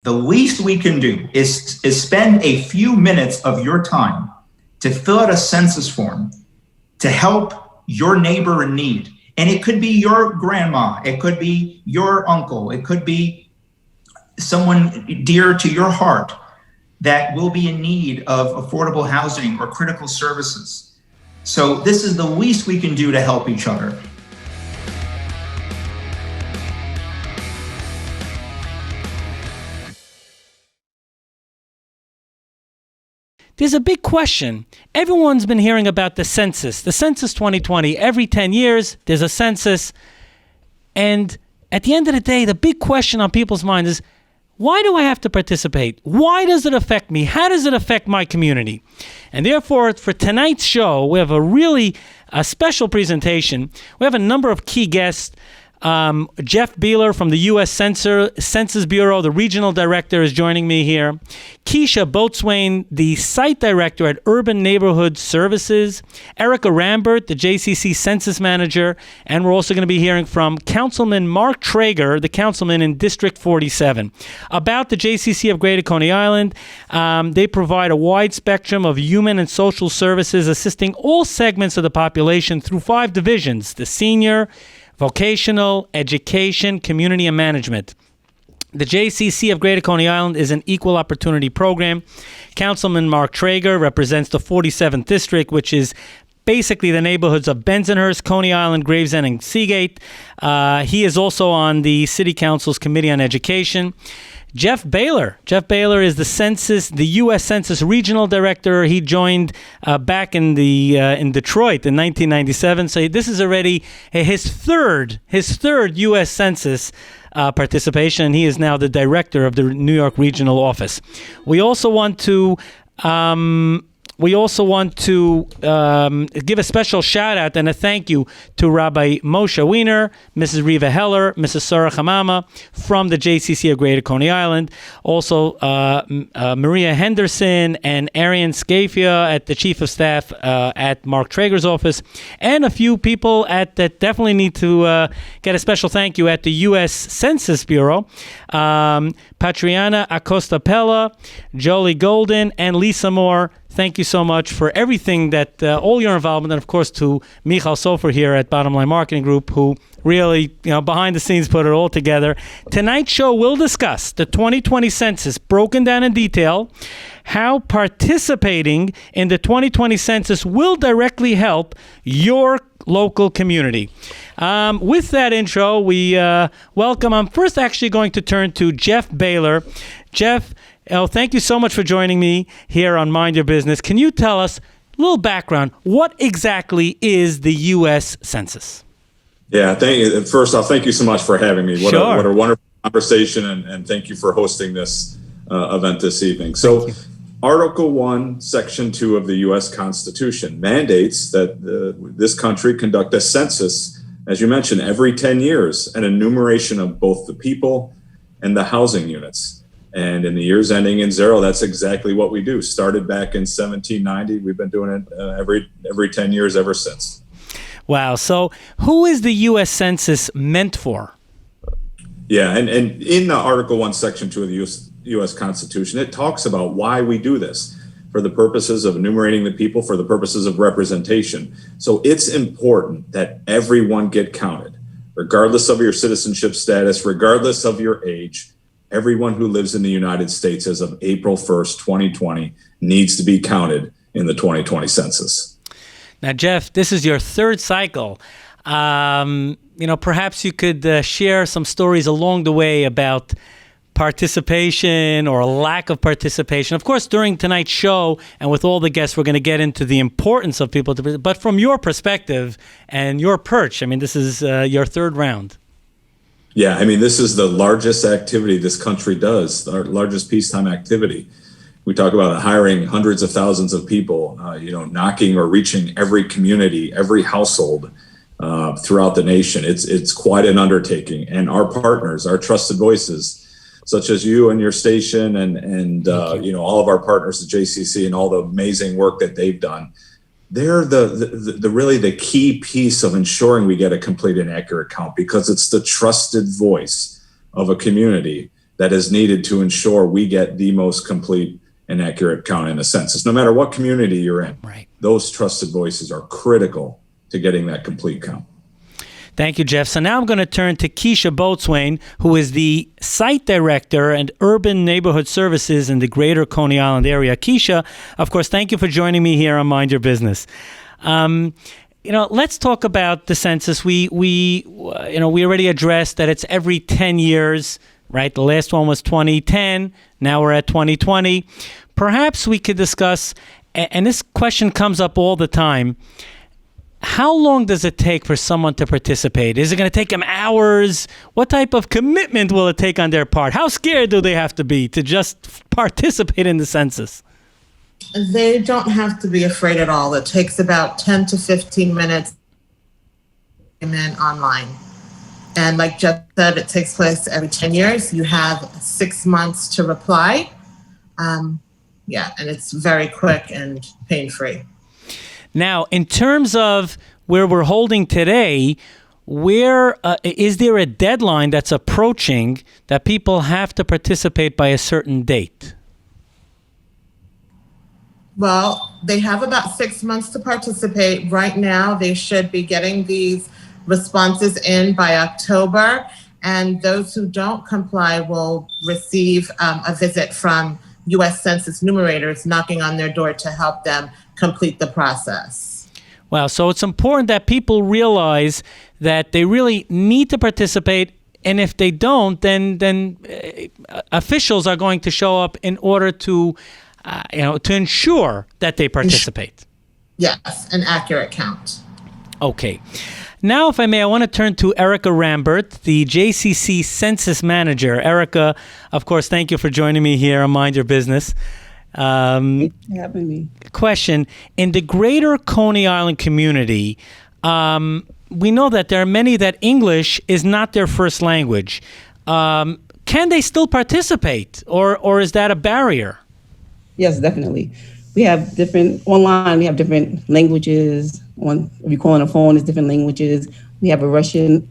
The least we can do is spend a few minutes of your time to fill out a census form to help your neighbor in need. And it could be your grandma, it could be your uncle, it could be someone dear to your heart that will be in need of affordable housing or critical services. So this is the least we can do to help each other. There's a big question. Everyone's been hearing about the census 2020. Every 10 years, there's a census. And at the end of the day, the big question on people's minds is, why do I have to participate? Why does it affect me? How does it affect my community? And therefore, for tonight's show, we have a special presentation. We have a number of key guests. Jeff Behler from the U.S. Census Bureau, the regional director, is joining me here. Keisha Boatswain, the site director at Urban Neighborhood Services. Erica Rambert, the JCC census manager. And we're also going to be hearing from Councilman Mark Treyger, the councilman in District 47. About the JCC of Greater Coney Island, they provide a wide spectrum of human and social services, assisting all segments of the population through 5 divisions: the senior, vocational, education, community, and management. The JCC of Greater Coney Island is an equal opportunity program. Councilman Mark Treyger represents the 47th District, which is basically the neighborhoods of Bensonhurst, Coney Island, Gravesend, and Seagate. He is also on the City Council's Committee on Education. Jeff Behler. Jeff Behler is the U.S. Census Regional Director. He joined back in Detroit in 1997. So this is already his third U.S. Census participation. He is now the director of the New York Regional Office. We also want to give a special shout out and a thank you to Rabbi Moshe Wiener, Mrs. Riva Heller, Mrs. Sarah Hamama from the JCC of Greater Coney Island. Also, Maria Henderson and Arian Scafia at the Chief of Staff at Mark Treyger's office, and a few people that definitely need to get a special thank you at the U.S. Census Bureau. Patriana Acosta Pella, Jolie Golden, and Lisa Moore. Thank you so much for everything that all your involvement, and of course to Michal Sofer here at Bottom Line Marketing Group, who really, behind the scenes put it all together. Tonight's show will discuss the 2020 census broken down in detail, how participating in the 2020 census will directly help your local community. With that intro, we welcome. I'm first actually going to turn to Jeff Behler. Jeff, thank you so much for joining me here on Mind Your Business. Can you tell us a little background? What exactly is the U.S. Census? Yeah, first off, thank you so much for having me. What a wonderful conversation, and thank you for hosting this event this evening. So, Article 1, Section 2 of the U.S. Constitution mandates that this country conduct a census, as you mentioned, every 10 years, an enumeration of both the people and the housing units. And in the years ending in 0, that's exactly what we do. Started back in 1790. We've been doing it every 10 years ever since. Wow. So who is the U.S. Census meant for? Yeah, and in the Article 1, Section 2 of the U.S. Constitution, it talks about why we do this, for the purposes of enumerating the people, for the purposes of representation. So it's important that everyone get counted, regardless of your citizenship status, regardless of your age. Everyone who lives in the United States as of April 1st, 2020, needs to be counted in the 2020 census. Now, Jeff, this is your third cycle. Perhaps you could share some stories along the way about participation or lack of participation. Of course, during tonight's show and with all the guests, we're going to get into the importance of people. But from your perspective and your perch, this is your third round. Yeah, this is the largest activity this country does, our largest peacetime activity. We talk about hiring hundreds of thousands of people, knocking or reaching every community, every household throughout the nation. It's quite an undertaking. And our partners, our trusted voices, such as you and your station and all of our partners at JCC and all the amazing work that they've done, they're the really the key piece of ensuring we get a complete and accurate count, because it's the trusted voice of a community that is needed to ensure we get the most complete and accurate count in a census. No matter what community you're in, Right. those trusted voices are critical to getting that complete count. Thank you, Jeff. So now I'm going to turn to Keisha Boatswain, who is the Site Director and Urban Neighborhood Services in the Greater Coney Island area. Keisha, of course, thank you for joining me here on Mind Your Business. Let's talk about the census. We already addressed that it's every 10 years, right? The last one was 2010. Now we're at 2020. Perhaps we could discuss, and this question comes up all the time, how long does it take for someone to participate? Is it going to take them hours? What type of commitment will it take on their part? How scared do they have to be to just participate in the census? They don't have to be afraid at all. It takes about 10 to 15 minutes online. And like Jeff said, it takes place every 10 years. You have 6 months to reply. And it's very quick and pain-free. Now, in terms of where we're holding today, where is there a deadline that's approaching that people have to participate by a certain date? Well, they have about 6 months to participate. Right now, they should be getting these responses in by October, and those who don't comply will receive a visit from U.S. Census numerators knocking on their door to help them complete the process. Wow, so it's important that people realize that they really need to participate, and if they don't, then officials are going to show up in order to ensure that they participate. Yes, an accurate count. Okay. Now, if I may, I want to turn to Erica Rambert, the JCC Census Manager. Erica, of course, thank you for joining me here on Mind Your Business. Thanks for having me. Question. In the greater Coney Island community, we know that there are many that English is not their first language. Can they still participate, or is that a barrier? Yes, definitely. We have different languages. If you call on a phone, it's different languages. We have a Russian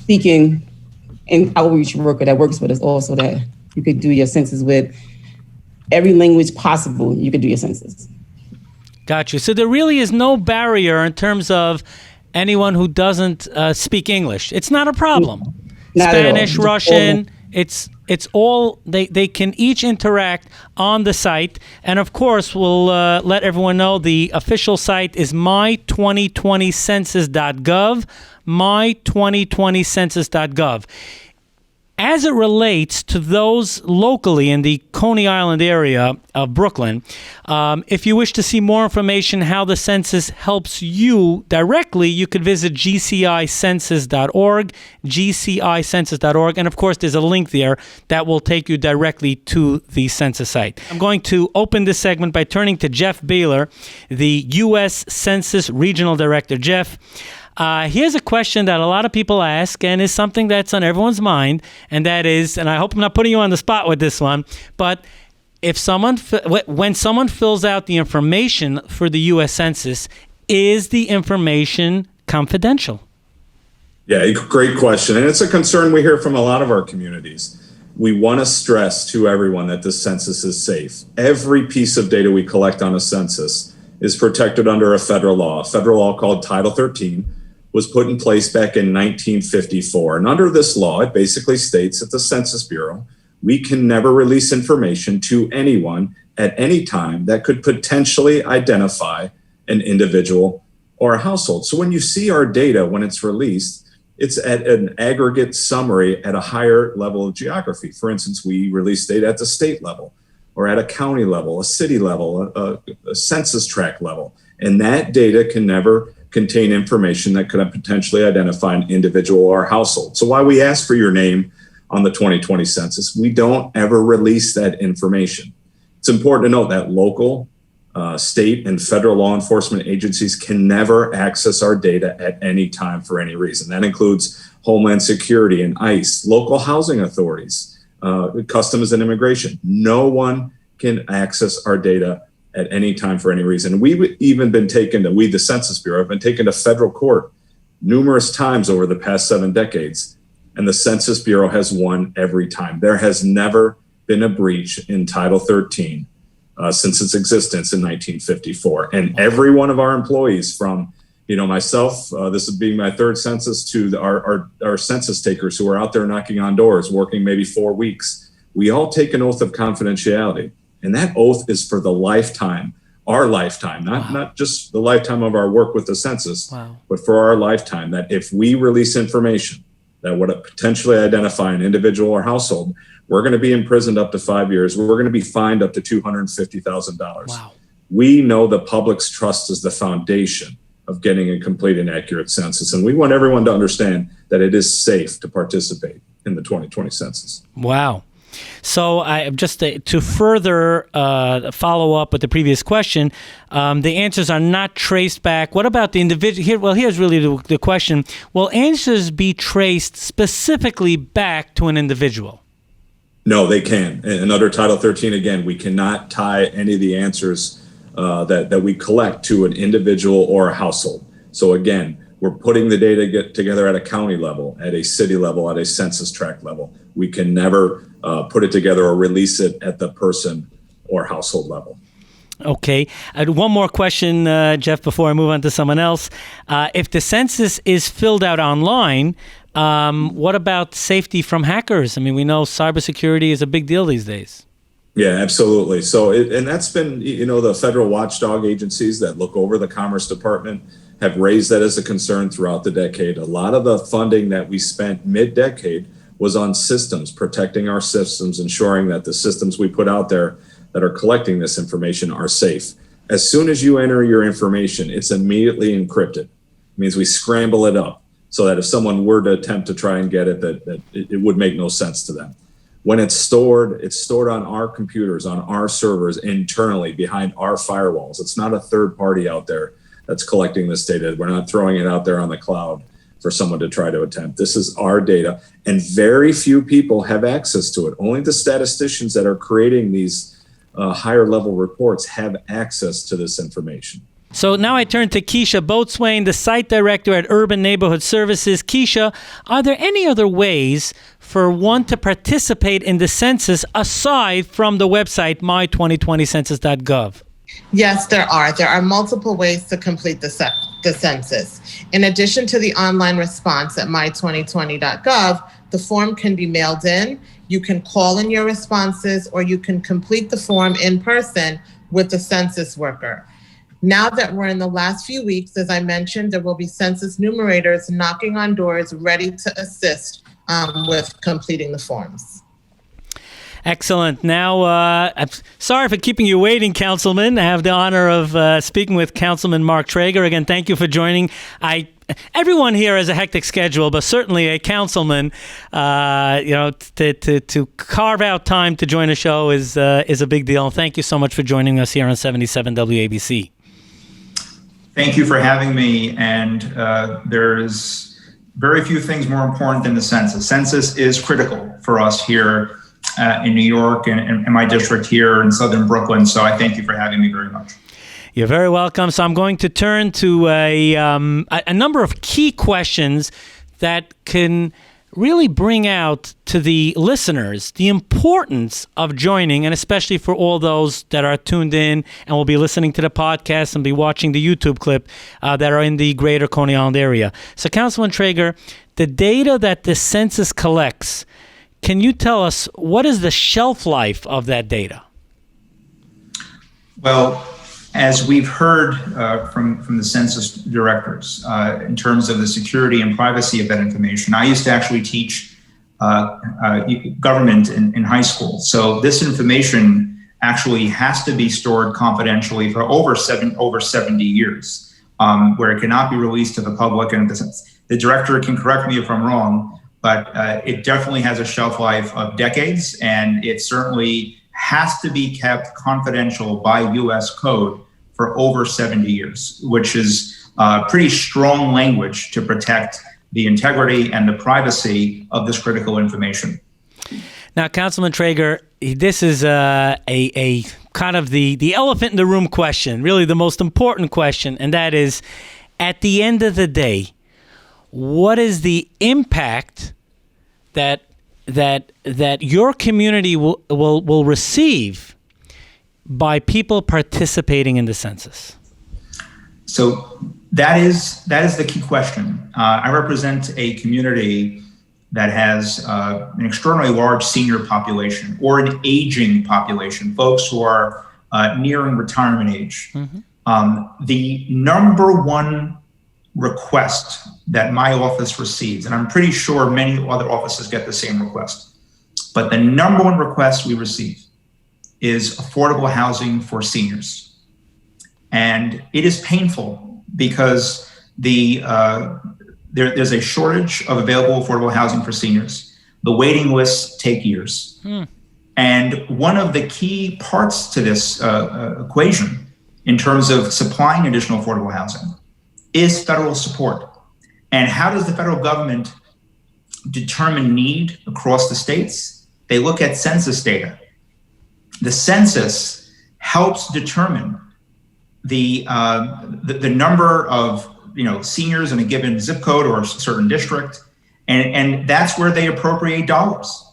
speaking and outreach worker that works with us also, that you could do your census with. Every language possible, you could do your census. Got you. So there really is no barrier in terms of anyone who doesn't speak English. It's not a problem. Not Spanish, at all. Russian, it's all, they can each interact on the site. And of course, we'll let everyone know the official site is my2020census.gov, my2020census.gov. As it relates to those locally in the Coney Island area of Brooklyn, if you wish to see more information how the census helps you directly, you could visit gcicensus.org, gcicensus.org, and of course there's a link there that will take you directly to the census site. I'm going to open this segment by turning to Jeff Behler, the U.S. Census Regional Director. Jeff, here's a question that a lot of people ask and is something that's on everyone's mind, and that is, and I hope I'm not putting you on the spot with this one, but when someone fills out the information for the U.S. Census, is the information confidential? Yeah, great question. And it's a concern we hear from a lot of our communities. We want to stress to everyone that the census is safe. Every piece of data we collect on a census is protected under a federal law called Title 13. Was put in place back in 1954. And under this law, it basically states that the Census Bureau, we can never release information to anyone at any time that could potentially identify an individual or a household. So when you see our data, when it's released, it's at an aggregate summary at a higher level of geography. For instance, we release data at the state level or at a county level, a city level, a census tract level. And that data can never contain information that could potentially identify an individual or household. So while we ask for your name on the 2020 census, we don't ever release that information. It's important to note that local, state, and federal law enforcement agencies can never access our data at any time for any reason. That includes Homeland Security and ICE, local housing authorities, Customs and Immigration. No one can access our data at any time for any reason. We've even been we, the Census Bureau, have been taken to federal court numerous times over the past 7 decades and the Census Bureau has won every time. There has never been a breach in Title 13 since its existence in 1954. And every one of our employees, from myself, this is being my third census, to our census takers who are out there knocking on doors, working maybe 4 weeks, we all take an oath of confidentiality. And that oath is for the lifetime, our lifetime, not just the lifetime of our work with the census, but for our lifetime, that if we release information that would potentially identify an individual or household, we're going to be imprisoned up to 5 years. We're going to be fined up to $250,000. Wow. We know the public's trust is the foundation of getting a complete and accurate census. And we want everyone to understand that it is safe to participate in the 2020 census. Wow. So just to further follow up with the previous question, the answers are not traced back. What about the individual? Well, here's really the question. Will answers be traced specifically back to an individual? No, they can. And under Title 13, again, we cannot tie any of the answers that we collect to an individual or a household. So again, we're putting the data together at a county level, at a city level, at a census tract level. We can never put it together or release it at the person or household level. Okay. One more question, Jeff, before I move on to someone else. If the census is filled out online, what about safety from hackers? I mean, we know cybersecurity is a big deal these days. Yeah, absolutely. So, and that's been, the federal watchdog agencies that look over the Commerce Department have raised that as a concern throughout the decade. A lot of the funding that we spent mid-decade was on systems, protecting our systems, ensuring that the systems we put out there that are collecting this information are safe. As soon as you enter your information, it's immediately encrypted. It means we scramble it up so that if someone were to attempt to try and get it, that it would make no sense to them. When it's stored on our computers, on our servers, internally behind our firewalls. It's not a third party out there that's collecting this data. We're not throwing it out there on the cloud for someone to try to attempt. This is our data, and very few people have access to it. Only the statisticians that are creating these higher level reports have access to this information. So now I turn to Keisha Boatswain, the site director at Urban Neighborhood Services. Keisha, are there any other ways for one to participate in the census aside from the website my2020census.gov? Yes, there are. There are multiple ways to complete the census. In addition to the online response at my2020.gov, the form can be mailed in. You can call in your responses, or you can complete the form in person with the census worker. Now that we're in the last few weeks, as I mentioned, there will be census numerators knocking on doors ready to assist with completing the forms. Excellent. Now, I'm sorry for keeping you waiting, Councilman. I have the honor of speaking with Councilman Mark Treyger. Again, thank you for joining. Everyone here has a hectic schedule, but certainly a councilman, to carve out time to join a show is a big deal. Thank you so much for joining us here on 77 WABC. Thank you for having me. And there's very few things more important than the census. Census is critical for us here in New York and my district here in Southern Brooklyn. So I thank you for having me very much. You're very welcome. So I'm going to turn to a number of key questions that can really bring out to the listeners the importance of joining, and especially for all those that are tuned in and will be listening to the podcast and be watching the YouTube clip that are in the greater Coney Island area. So Councilman Treyger, the data that the census collects, can you tell us what is the shelf life of that data? Well, as we've heard from the census directors in terms of the security and privacy of that information, I used to actually teach government in high school. So this information actually has to be stored confidentially for over 70 years, where it cannot be released to the public. And the director can correct me if I'm wrong, but it definitely has a shelf life of decades, and it certainly has to be kept confidential by U.S. code for over 70 years, which is pretty strong language to protect the integrity and the privacy of this critical information. Now, Councilman Treyger, this is a kind of the elephant in the room question, really the most important question, and that is, at the end of the day, what is the impact that your community will receive by people participating in the census? So that is the key question. I represent a community that has an extraordinarily large senior population or an aging population, folks who are nearing retirement age. Mm-hmm. The number one request that my office receives, and I'm pretty sure many other offices get the same request, but the number one request we receive is affordable housing for seniors. And it is painful because there's a shortage of available affordable housing for seniors. The waiting lists take years. And one of the key parts to this equation in terms of supplying additional affordable housing is federal support. And how does the federal government determine need across the states? They look at census data. The census helps determine the number of seniors in a given zip code or a certain district, and that's where they appropriate dollars.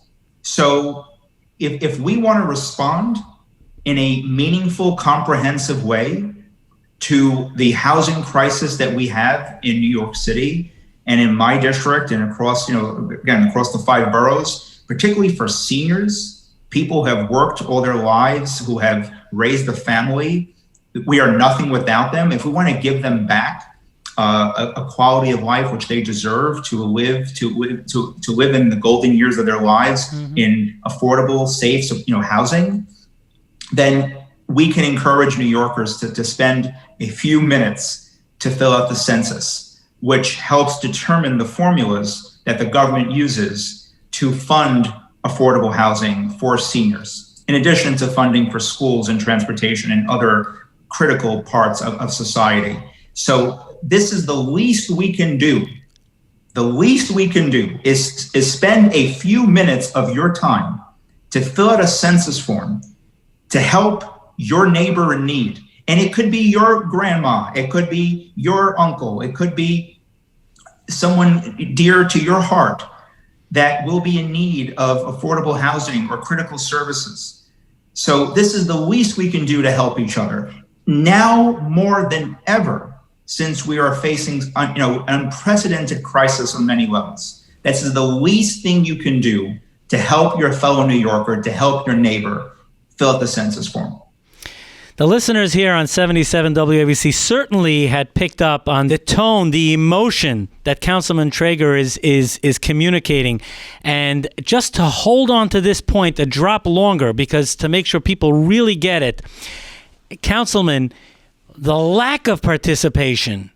So if we want to respond in a meaningful, comprehensive way to the housing crisis that we have in New York City and in my district and across, across the 5 boroughs, particularly for seniors, people who have worked all their lives, who have raised a family, we are nothing without them. If we want to give them back a quality of life which they deserve to live in the golden years of their lives, mm-hmm. in affordable, safe, housing, then we can encourage New Yorkers to spend a few minutes to fill out the census, which helps determine the formulas that the government uses to fund affordable housing for seniors, in addition to funding for schools and transportation and other critical parts of society. So this is the least we can do. The least we can do is spend a few minutes of your time to fill out a census form to help your neighbor in need. And it could be your grandma, it could be your uncle, it could be someone dear to your heart that will be in need of affordable housing or critical services. So this is the least we can do to help each other. Now more than ever, since we are facing an unprecedented crisis on many levels, this is the least thing you can do to help your fellow New Yorker, to help your neighbor fill out the census form. The listeners here on 77 WABC certainly had picked up on the tone, the emotion that Councilman Treyger is communicating. And just to hold on to this point a drop longer, because to make sure people really get it, Councilman, the lack of participation,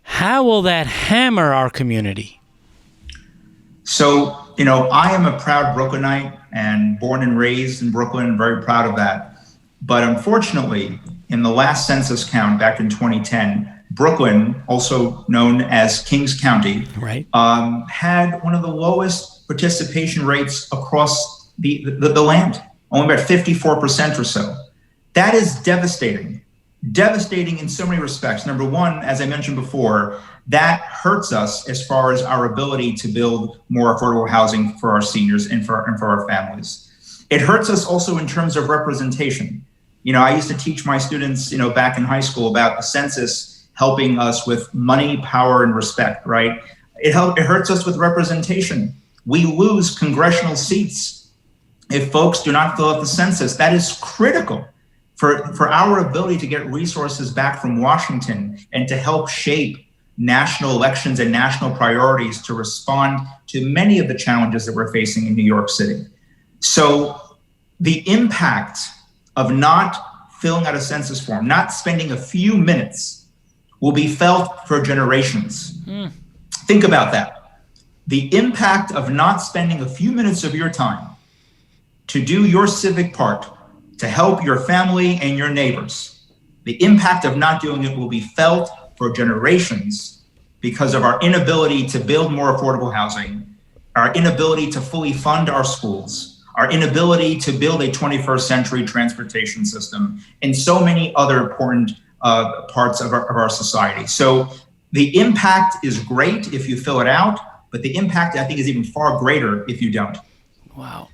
how will that hammer our community? So, I am a proud Brooklynite and born and raised in Brooklyn, very proud of that. But unfortunately, in the last census count back in 2010, Brooklyn, also known as Kings County, right, had one of the lowest participation rates across the land, only about 54% or so. That is devastating in so many respects. Number one, as I mentioned before, that hurts us as far as our ability to build more affordable housing for our seniors and for our families. It hurts us also in terms of representation. I used to teach my students, back in high school about the census helping us with money, power, and respect, right? It hurts us with representation. We lose congressional seats if folks do not fill out the census. That is critical for our ability to get resources back from Washington and to help shape national elections and national priorities to respond to many of the challenges that we're facing in New York City. So the impact of not filling out a census form, not spending a few minutes, will be felt for generations. Think about that. The impact of not spending a few minutes of your time to do your civic part, to help your family and your neighbors, the impact of not doing it will be felt for generations because of our inability to build more affordable housing, our inability to fully fund our schools, our inability to build a 21st century transportation system, and so many other important parts of our society. So the impact is great if you fill it out. but the impact, I think, is even far greater if you don't. Wow.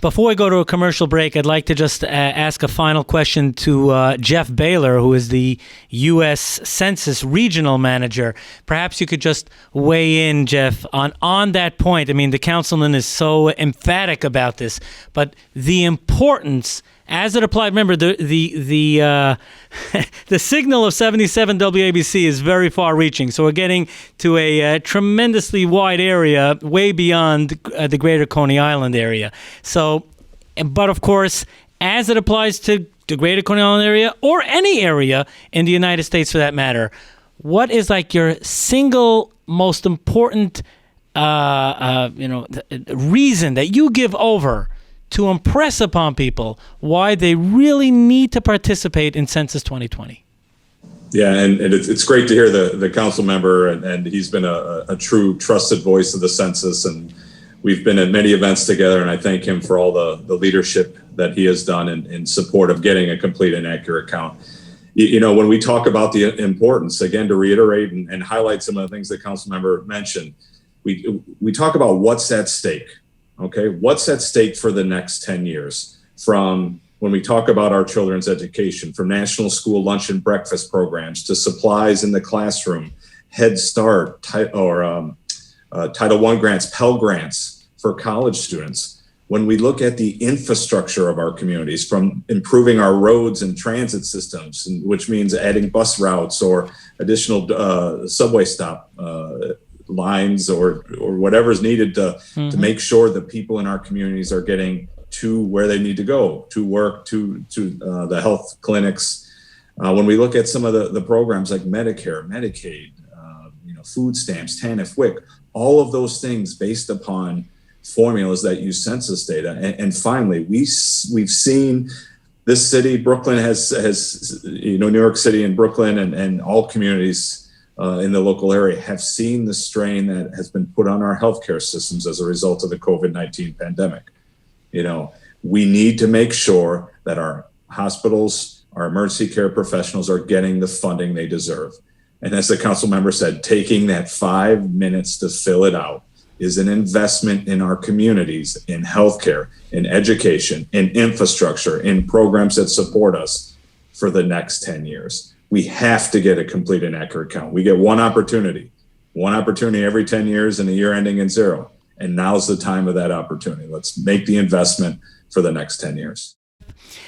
Before we go to a commercial break, I'd like to just ask a final question to Jeff Behler, who is the U.S. Census Regional Manager. Perhaps you could just weigh in, Jeff, on that point. I mean, the councilman is so emphatic about this, but the importance as it applied. Remember, the signal of 77 WABC is very far-reaching, so we're getting to a tremendously wide area, way beyond the greater Coney Island area. So, but of course, as it applies to the greater Coney Island area, or any area in the United States for that matter, what is like your single most important reason that you give over to impress upon people why they really need to participate in Census 2020? Yeah, and it's great to hear the council member, and he's been a true trusted voice of the census, and we've been at many events together, and I thank him for all the leadership that he has done in support of getting a complete and accurate count. When we talk about the importance, again, to reiterate and highlight some of the things that council member mentioned, we talk about what's at stake. Okay, what's at stake for the next 10 years? From when we talk about our children's education, from national school lunch and breakfast programs to supplies in the classroom, Head Start, Title I grants, Pell Grants for college students. When we look at the infrastructure of our communities, from improving our roads and transit systems, which means adding bus routes or additional subway stop lines or whatever is needed to make sure that people in our communities are getting to where they need to go, to work, to the health clinics. When we look at some of the programs like Medicare, Medicaid, food stamps, TANF, WIC, all of those things based upon formulas that use census data. And finally, we've seen this city, Brooklyn has New York City and Brooklyn and all communities in the local area have seen the strain that has been put on our healthcare systems as a result of the COVID-19 pandemic. We need to make sure that our hospitals, our emergency care professionals are getting the funding they deserve. And as the council member said, taking that 5 minutes to fill it out is an investment in our communities, in healthcare, in education, in infrastructure, in programs that support us for the next 10 years. We have to get a complete and accurate count. We get one opportunity every 10 years and a year ending in 0. And now's the time of that opportunity. Let's make the investment for the next 10 years.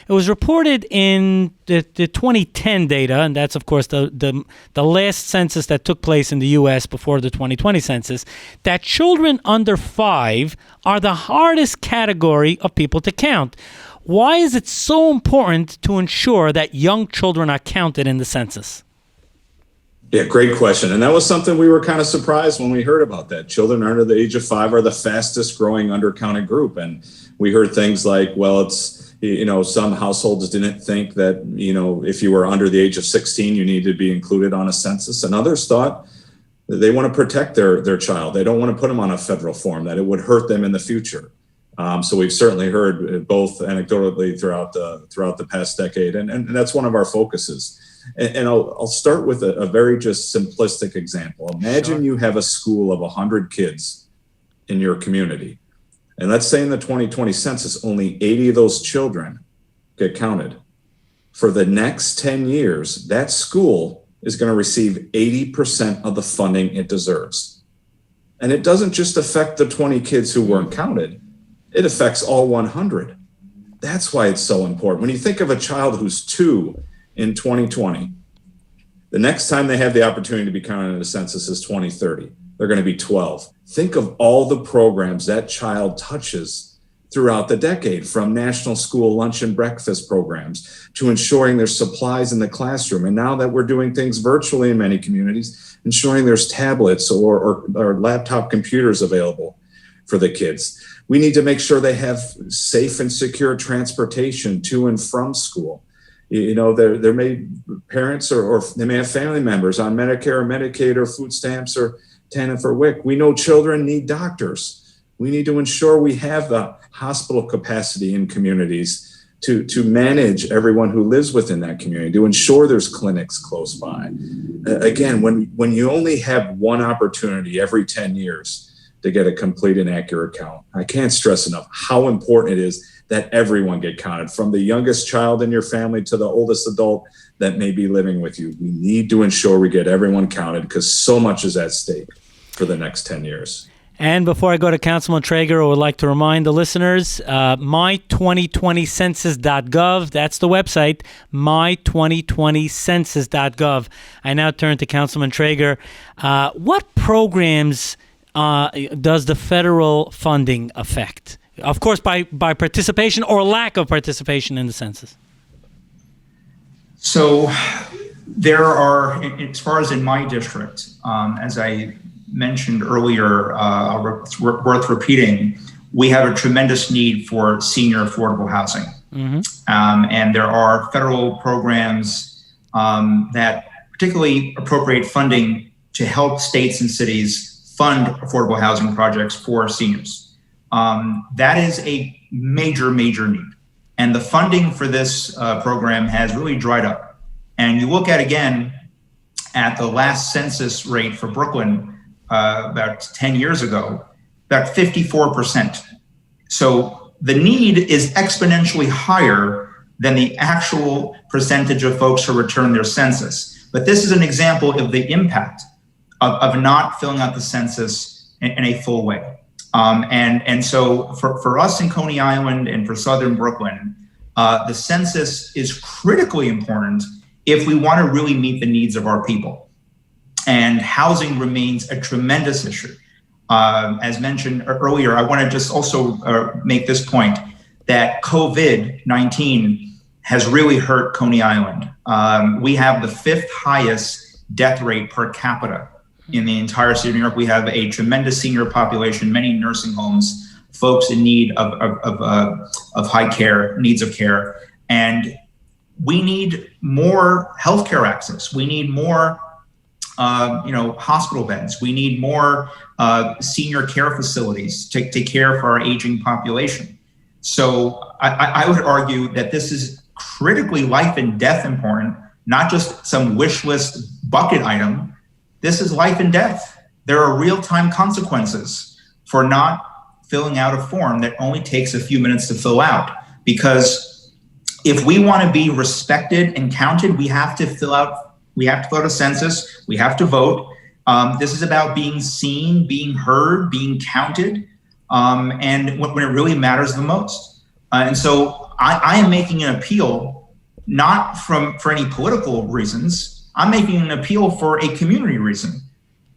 It was reported in the 2010 data, and that's, of course, the last census that took place in the U.S. before the 2020 census, that children under 5 are the hardest category of people to count. Why is it so important to ensure that young children are counted in the census? Yeah, great question. And that was something we were kind of surprised when we heard about that. Children under the age of 5 are the fastest growing undercounted group. And we heard things like, well, it's, some households didn't think that, if you were under the age of 16, you needed to be included on a census. And others thought that they want to protect their child. They don't want to put them on a federal form, that it would hurt them in the future. So we've certainly heard both anecdotally throughout the past decade, and that's one of our focuses. And I'll start with a very just simplistic example. Imagine you have a school of 100 kids in your community, and let's say in the 2020 census, only 80 of those children get counted. For the next 10 years, that school is going to receive 80% of the funding it deserves. And it doesn't just affect the 20 kids who weren't counted. It affects all 100. That's why it's so important. When you think of a child who's 2 in 2020, the next time they have the opportunity to be counted in a census is 2030. They're going to be 12. Think of all the programs that child touches throughout the decade, from national school lunch and breakfast programs to ensuring there's supplies in the classroom. And now that we're doing things virtually in many communities, ensuring there's tablets or laptop computers available for the kids. We need to make sure they have safe and secure transportation to and from school. There may parents or they may have family members on Medicare or Medicaid or food stamps or TANF or WIC. We know children need doctors. We need to ensure we have the hospital capacity in communities to manage everyone who lives within that community, to ensure there's clinics close by. Again, when you only have one opportunity every 10 years to get a complete and accurate count, I can't stress enough how important it is that everyone get counted, from the youngest child in your family to the oldest adult that may be living with you. We need to ensure we get everyone counted because so much is at stake for the next 10 years. And before I go to Councilman Treyger, I would like to remind the listeners, my2020census.gov, that's the website, my2020census.gov. I now turn to Councilman Treyger. What programs does the federal funding affect? Of course, by participation or lack of participation in the census. So there are, as far as in my district, as I mentioned earlier, worth repeating, we have a tremendous need for senior affordable housing. Mm-hmm. And there are federal programs that particularly appropriate funding to help states and cities fund affordable housing projects for seniors. That is a major, major need. And the funding for this program has really dried up. And you look at the last census rate for Brooklyn, about 10 years ago, about 54%. So the need is exponentially higher than the actual percentage of folks who return their census. But this is an example of the impact of not filling out the census in a full way. And so for us in Coney Island and for Southern Brooklyn, the census is critically important if we want to really meet the needs of our people. And housing remains a tremendous issue. As mentioned earlier, I want to just also make this point that COVID-19 has really hurt Coney Island. We have the 5th highest death rate per capita in the entire city of New York. We have a tremendous senior population, many nursing homes, folks in need of high care, needs of care. And we need more healthcare access. We need more hospital beds. We need more senior care facilities to care for our aging population. So I would argue that this is critically life and death important, not just some wish list bucket item. This is life and death. There are real-time consequences for not filling out a form that only takes a few minutes to fill out. Because if we want to be respected and counted, we have to fill out a census. We have to vote. This is about being seen, being heard, being counted, and when it really matters the most. And so I am making an appeal, not for any political reasons. I'm making an appeal for a community reason.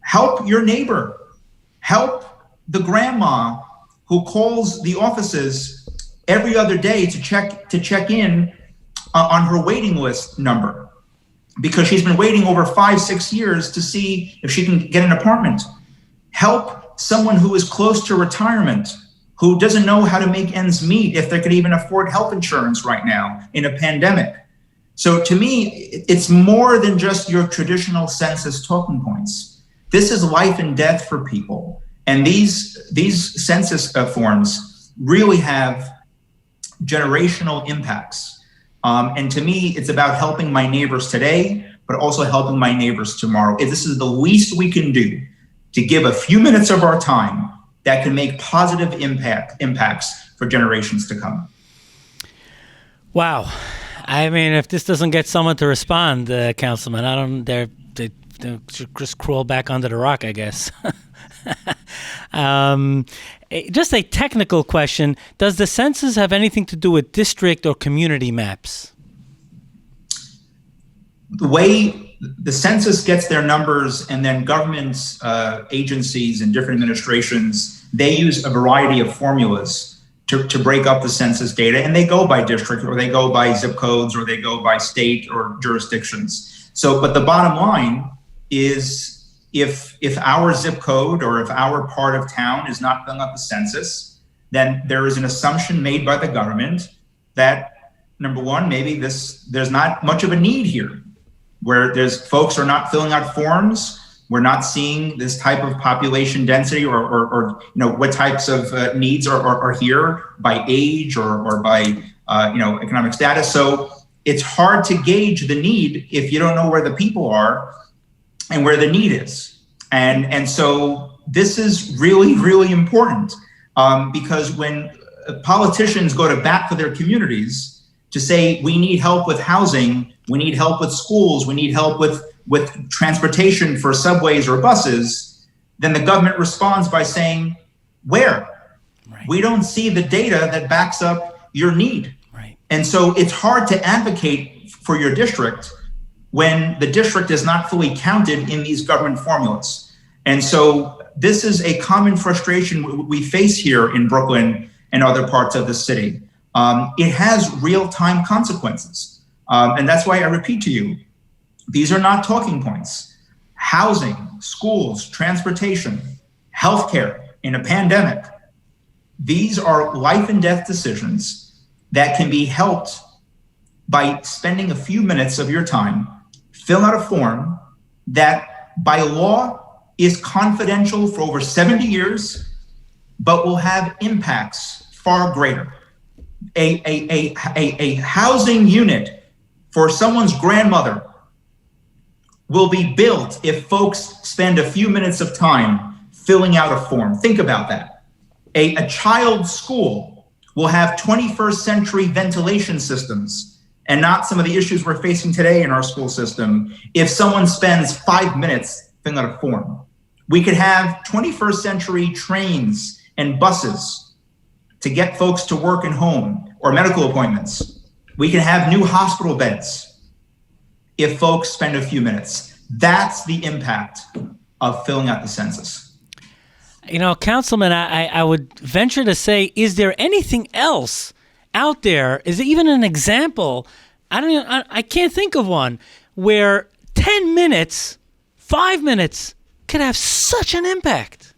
Help your neighbor. Help the grandma who calls the offices every other day to check in on her waiting list number, because she's been waiting over 5-6 years to see if she can get an apartment. Help someone who is close to retirement, who doesn't know how to make ends meet, if they could even afford health insurance right now in a pandemic. So to me, it's more than just your traditional census talking points. This is life and death for people. And these census forms really have generational impacts. And to me, it's about helping my neighbors today, but also helping my neighbors tomorrow. This is the least we can do to give a few minutes of our time that can make positive impacts for generations to come. Wow. I mean, if this doesn't get someone to respond, Councilman, they just crawl back under the rock, I guess. Just a technical question. Does the census have anything to do with district or community maps? The way the census gets their numbers, and then governments, agencies, and different administrations, they use a variety of formulas to break up the census data, and they go by district, or they go by zip codes, or they go by state or jurisdictions. So, but the bottom line is, if our zip code or if our part of town is not filling out the census, then there is an assumption made by the government that, number one, maybe there's not much of a need here, where there's folks are not filling out forms. We're not seeing this type of population density, or what types of needs are here by age or by economic status. So it's hard to gauge the need if you don't know where the people are and where the need is. And so this is really, really important because when politicians go to bat for their communities to say, we need help with housing, we need help with schools, we need help with transportation for subways or buses, then the government responds by saying, where? Right. We don't see the data that backs up your need. Right. And so it's hard to advocate for your district when the district is not fully counted in these government formulas. And so this is a common frustration we face here in Brooklyn and other parts of the city. It has real-time consequences. And that's why I repeat to you, these are not talking points. Housing, schools, transportation, healthcare in a pandemic, these are life and death decisions that can be helped by spending a few minutes of your time, fill out a form that by law is confidential for over 70 years, but will have impacts far greater. A housing unit for someone's grandmother will be built if folks spend a few minutes of time filling out a form. Think about that. A child's school will have 21st century ventilation systems and not some of the issues we're facing today in our school system if someone spends 5 minutes filling out a form. We could have 21st century trains and buses to get folks to work and home or medical appointments. We can have new hospital beds if folks spend a few minutes. That's the impact of filling out the census. Councilman, I would venture to say, is there anything else out there? Is there even an example? I can't think of one where 10 minutes, 5 minutes could have such an impact.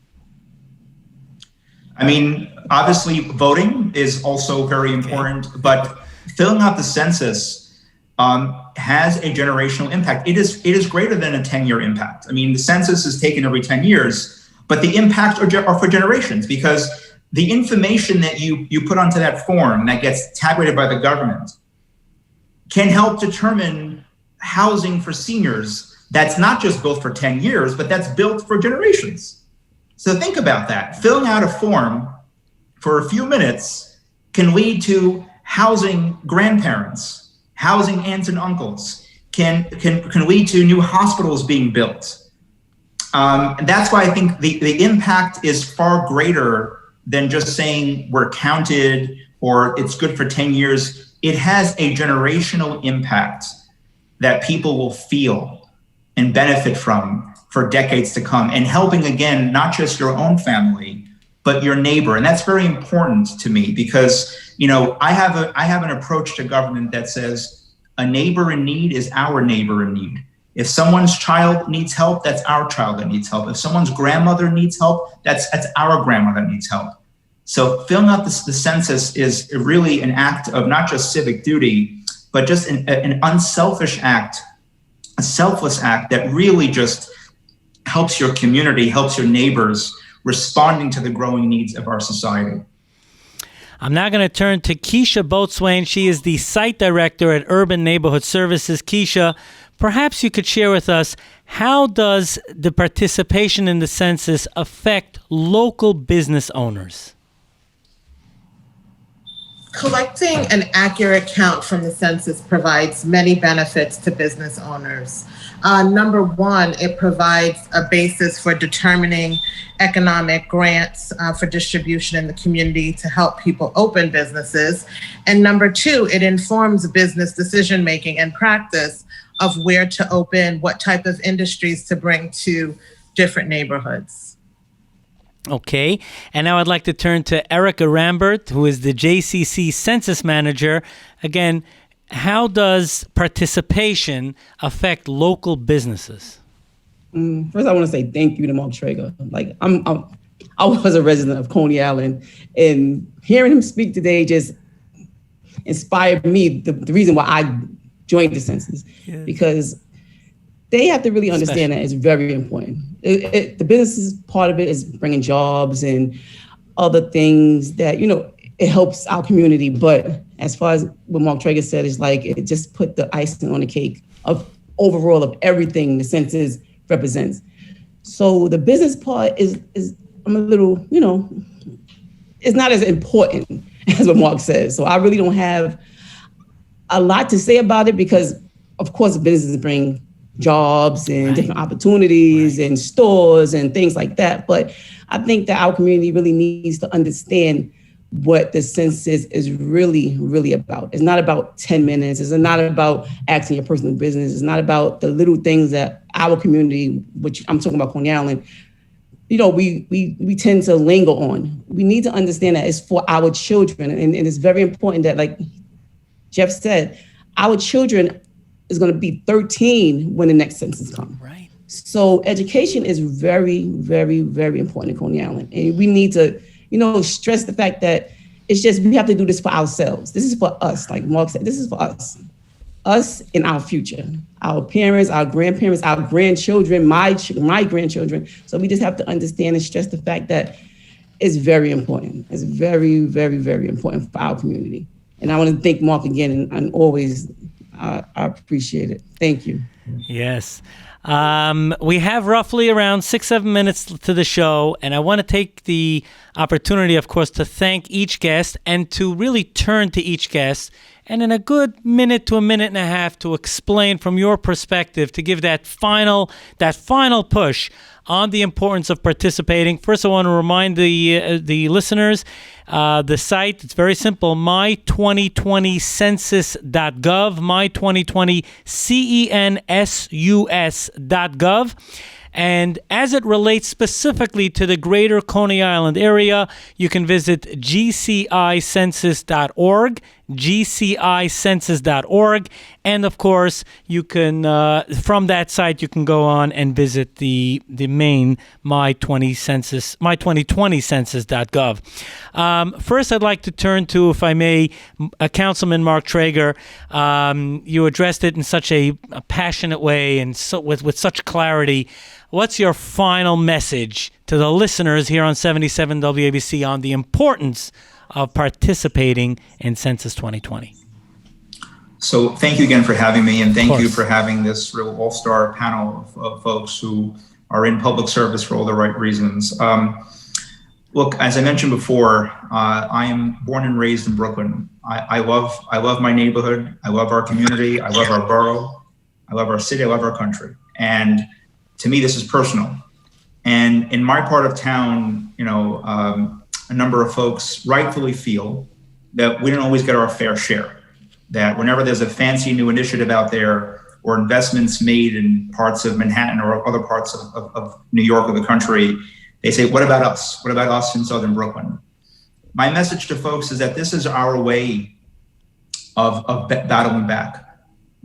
I mean, obviously voting is also very important, but filling out the census has a generational impact. It is greater than a 10-year impact. I mean, the census is taken every 10 years, but the impacts are for generations because the information that you put onto that form that gets tabulated by the government can help determine housing for seniors that's not just built for 10 years, but that's built for generations. So think about that. Filling out a form for a few minutes can lead to housing grandparents, housing aunts and uncles, can lead to new hospitals being built. And that's why I think the impact is far greater than just saying we're counted or it's good for 10 years. It has a generational impact that people will feel and benefit from for decades to come, and helping, again, not just your own family, but your neighbor. And that's very important to me because, I have an approach to government that says a neighbor in need is our neighbor in need. If someone's child needs help, that's our child that needs help. If someone's grandmother needs help, that's our grandmother that needs help. So filling out the census is really an act of not just civic duty, but just an unselfish act, a selfless act that really just helps your community, helps your neighbors responding to the growing needs of our society. I'm now going to turn to Keisha Boatswain. She is the site director at Urban Neighborhood Services. Keisha, perhaps you could share with us, how does the participation in the census affect local business owners? Collecting an accurate count from the census provides many benefits to business owners. Number one, it provides a basis for determining economic grants for distribution in the community to help people open businesses. And number two, it informs business decision-making and practice of where to open, what type of industries to bring to different neighborhoods. Okay, and now I'd like to turn to Erica Rambert, who is the JCC Census Manager. Again, how does participation affect local businesses? First, I want to say thank you to Mark Treyger. I was a resident of Coney Island, and hearing him speak today just inspired me. The reason why I joined the census, because they have to really understand that it's very important. The business part of it is bringing jobs and other things that, it helps our community. But as far as what Mark Treyger said, is like it just put the icing on the cake of overall of everything the census represents. So the business part is I'm a little, it's not as important as what Mark says. So I really don't have a lot to say about it because, of course, businesses bring jobs and different opportunities and stores and things like that. But I think that our community really needs to understand what the census is really, really about. It's not about 10 minutes. It's not about asking your personal business. It's not about the little things that our community, which I'm talking about Coney Island, we tend to linger on. We need to understand that it's for our children. And it's very important that, like Jeff said, our children is going to be 13 when the next census comes. Right. So education is very, very, very important in Coney Island. And we need to, stress the fact that it's just, we have to do this for ourselves. This is for us. Like Mark said, this is for us in our future, our parents, our grandparents, our grandchildren, my grandchildren. So we just have to understand and stress the fact that it's very important. It's very, very, very important for our community. And I want to thank Mark again, and always, I appreciate it. Thank you. Yes. We have roughly around 6-7 minutes to the show, and I want to take the opportunity, of course, to thank each guest and to really turn to each guest and in a good minute to a minute and a half to explain from your perspective, to give that final push on the importance of participating. First, I want to remind the listeners, the site, it's very simple, my2020census.gov, my2020census.gov. And as it relates specifically to the greater Coney Island area, you can visit gcicensus.org, gcicensus.org. And of course, you can, from that site, you can go on and visit the main my2020census.gov. First, I'd like to turn to, if I may, Councilman Mark Treyger. You addressed it in such a passionate way and so with such clarity. What's your final message to the listeners here on 77 WABC on the importance of participating in Census 2020? So thank you again for having me, and thank you for having this real all-star panel of folks who are in public service for all the right reasons. Look, as I mentioned before, I am born and raised in Brooklyn. I love my neighborhood. I love our community. I love our borough. I love our city. I love our country. And to me, this is personal. And in my part of town, a number of folks rightfully feel that we don't always get our fair share. That whenever there's a fancy new initiative out there or investments made in parts of Manhattan or other parts of New York or the country, they say, what about us? What about us in Southern Brooklyn? My message to folks is that this is our way of battling back,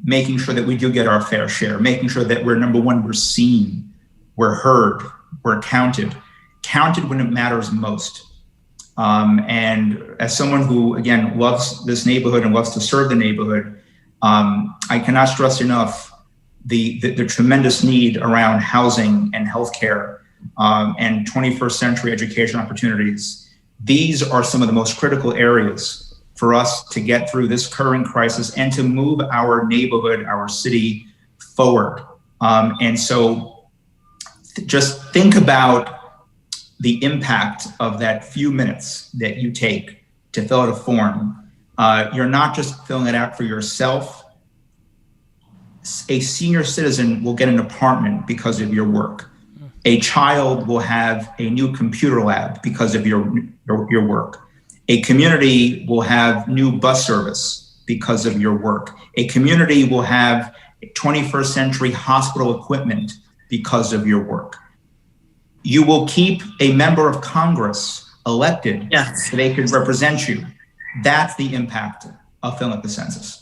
making sure that we do get our fair share, making sure that we're, number one, we're seen, we're heard, we're counted when it matters most. And as someone who, again, loves this neighborhood and loves to serve the neighborhood, I cannot stress enough the tremendous need around housing and healthcare and 21st century education opportunities. These are some of the most critical areas for us to get through this current crisis and to move our neighborhood, our city forward. And so just think about the impact of that few minutes that you take to fill out a form. You're not just filling it out for yourself. A senior citizen will get an apartment because of your work. A child will have a new computer lab because of your work. A community will have new bus service because of your work. A community will have 21st century hospital equipment because of your work. You will keep a member of Congress elected so they can represent you. That's the impact of filling out the census.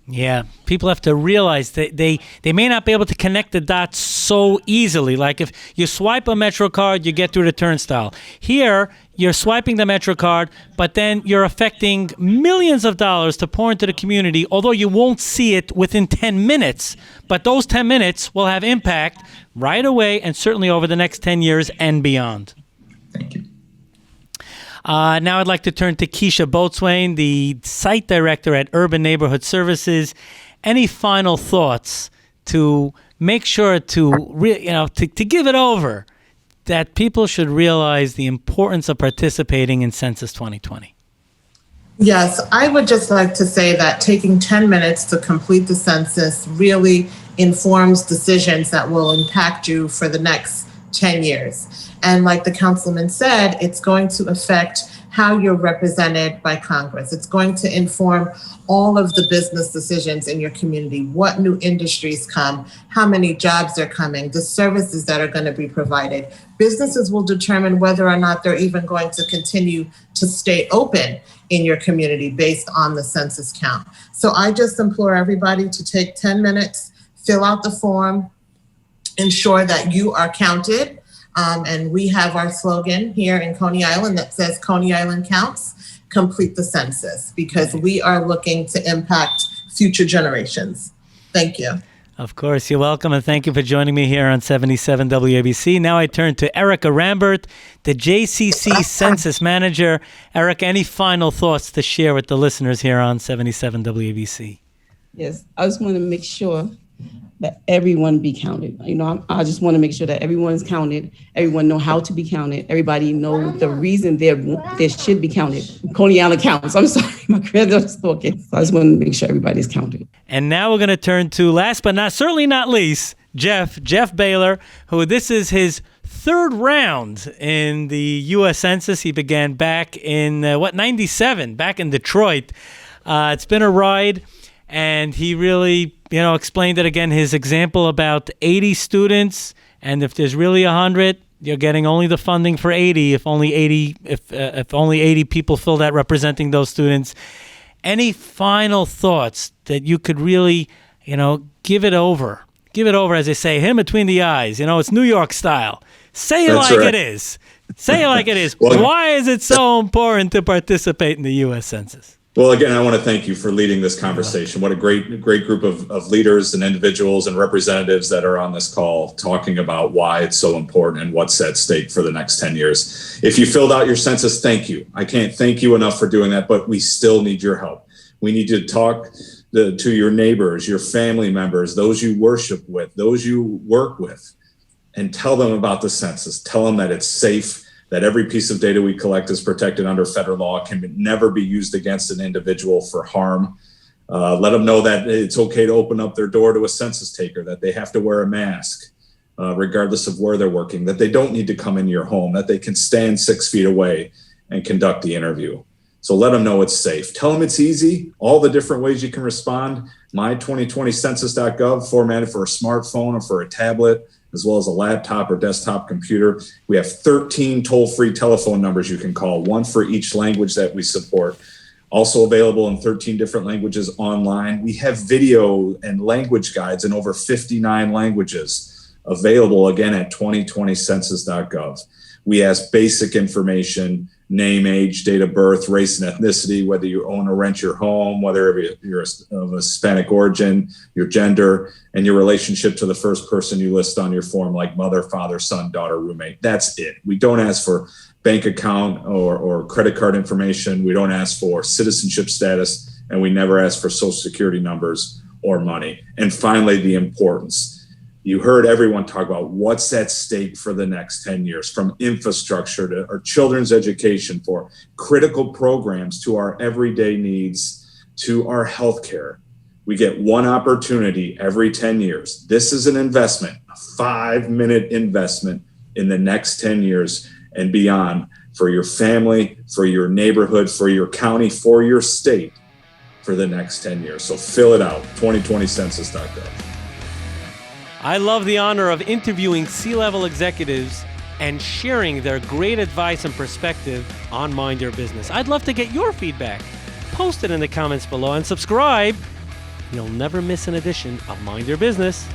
Yeah, people have to realize that they may not be able to connect the dots so easily. Like if you swipe a Metro card, you get through the turnstile. Here, you're swiping the Metro card, but then you're affecting millions of dollars to pour into the community, although you won't see it within 10 minutes. But those 10 minutes will have impact right away and certainly over the next 10 years and beyond. Thank you. Now I'd like to turn to Keisha Boatswain, the site director at Urban Neighborhood Services. Any final thoughts to make sure to give it over, that people should realize the importance of participating in Census 2020? Yes, I would just like to say that taking 10 minutes to complete the census really informs decisions that will impact you for the next 10 years. And like the councilman said, it's going to affect how you're represented by Congress. It's going to inform all of the business decisions in your community, what new industries come, how many jobs are coming, the services that are going to be provided. Businesses will determine whether or not they're even going to continue to stay open in your community based on the census count. So I just implore everybody to take 10 minutes, fill out the form, ensure that you are counted. And we have our slogan here in Coney Island that says Coney Island counts, complete the census, because we are looking to impact future generations. Thank you. Of course, you're welcome, and thank you for joining me here on 77 WABC. Now I turn to Erica Rambert, the JCC Census Manager. Erica, any final thoughts to share with the listeners here on 77 WABC? Yes, I just want to make sure that everyone be counted. I just want to make sure that everyone is counted. Everyone know how to be counted. Everybody know the reason they should be counted. Coney Island counts. I'm sorry, my granddaughter's talking. So I just want to make sure everybody's counted. And now we're going to turn to, last but certainly not least, Jeff Behler, who this is his third round in the U.S. Census. He began back in, 97, back in Detroit. It's been a ride. And he really, explained it again, his example about 80 students. And if there's really 100, you're getting only the funding for 80. If only 80 people filled out representing those students. Any final thoughts that you could really, give it over? Give it over, as they say, hit him between the eyes. It's New York style. Say it like it is. Say it like it is. Well, why is it so important to participate in the U.S. Census? Well, again, I want to thank you for leading this conversation. What a great group of leaders and individuals and representatives that are on this call talking about why it's so important and what's at stake for the next 10 years. If you filled out your census, thank you. I can't thank you enough for doing that, but we still need your help. We need to talk to your neighbors, your family members, those you worship with, those you work with, and tell them about the census. Tell them that it's safe, that every piece of data we collect is protected under federal law, can never be used against an individual for harm. Let them know that it's okay to open up their door to a census taker, that they have to wear a mask, regardless of where they're working, that they don't need to come into your home, that they can stand 6 feet away and conduct the interview. So let them know it's safe. Tell them it's easy, all the different ways you can respond. My2020census.gov, formatted for a smartphone or for a tablet, as well as a laptop or desktop computer. We have 13 toll-free telephone numbers you can call, one for each language that we support. Also available in 13 different languages online. We have video and language guides in over 59 languages available, again, at 2020census.gov. We ask basic information, name, age, date of birth, race and ethnicity, whether you own or rent your home, whether you're of Hispanic origin, your gender, and your relationship to the first person you list on your form, like mother, father, son, daughter, roommate. That's it. We don't ask for bank account or credit card information. We don't ask for citizenship status, and we never ask for social security numbers or money. And finally, the importance. You heard everyone talk about what's at stake for the next 10 years, from infrastructure to our children's education, for critical programs to our everyday needs, to our healthcare. We get one opportunity every 10 years. This is an investment, a 5-minute investment in the next 10 years and beyond, for your family, for your neighborhood, for your county, for your state, for the next 10 years. So fill it out, 2020census.gov. I love the honor of interviewing C-level executives and sharing their great advice and perspective on Mind Your Business. I'd love to get your feedback. Post it in the comments below and subscribe. You'll never miss an edition of Mind Your Business.